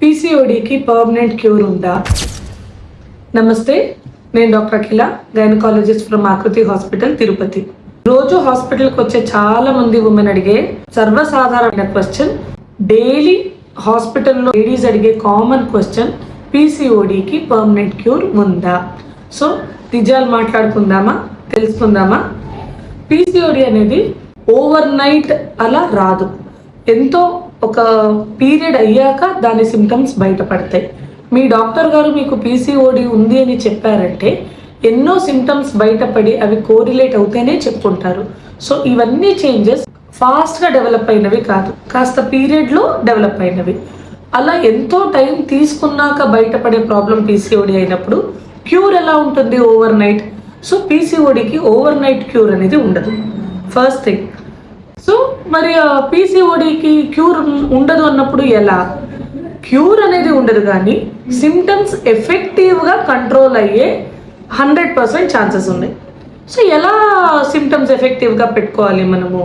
పీసీఓడికి permanent cure ఉందా? నమస్తే, నేను డాక్టర్ అఖిల, గైనకాలజిస్ట్ ఫ్రమ్ ఆకృతి హాస్పిటల్, తిరుపతి. రోజు హాస్పిటల్కి వచ్చే చాలా మంది ఉమెన్ అడిగే సర్వసాధారణ క్వశ్చన్, డైలీ హాస్పిటల్లో లేడీస్ అడిగే కామన్ క్వశ్చన్, పీసీఓడికి పర్మనెంట్ క్యూర్ ఉందా? సో నిజాలు మాట్లాడుకుందామా, తెలుసుకుందామా? పీసీఓడి అనేది ఓవర్ నైట్ అలా రాదు. ఎంతో ఒక పీరియడ్ అయ్యాక దాని సిమ్టమ్స్ బయటపడతాయి. మీ డాక్టర్ గారు మీకు పీసీఓడి ఉంది అని చెప్పారంటే ఎన్నో సిమ్టమ్స్ బయటపడి అవి కోరిలేట్ అవుతేనే చెప్పుకుంటారు. సో ఇవన్నీ చేంజెస్ ఫాస్ట్గా డెవలప్ అయినవి కాదు, కాస్త పీరియడ్లో డెవలప్ అయినవి. అలా ఎంతో టైం తీసుకున్నాక బయటపడే ప్రాబ్లం పీసీఓడి అయినప్పుడు క్యూర్ ఎలా ఉంటుంది ఓవర్ నైట్? సో పీసీఓడికి ఓవర్ నైట్ క్యూర్ అనేది ఉండదు, ఫస్ట్ థింగ్. సో మరి పీసీఓడికి క్యూర్ ఉండదు అన్నప్పుడు ఎలా? క్యూర్ అనేది ఉండదు, కానీ సిమ్టమ్స్ ఎఫెక్టివ్గా కంట్రోల్ అయ్యే 100% ఛాన్సెస్ ఉన్నాయి. సో ఎలా సిమ్టమ్స్ ఎఫెక్టివ్గా పెట్టుకోవాలి మనము?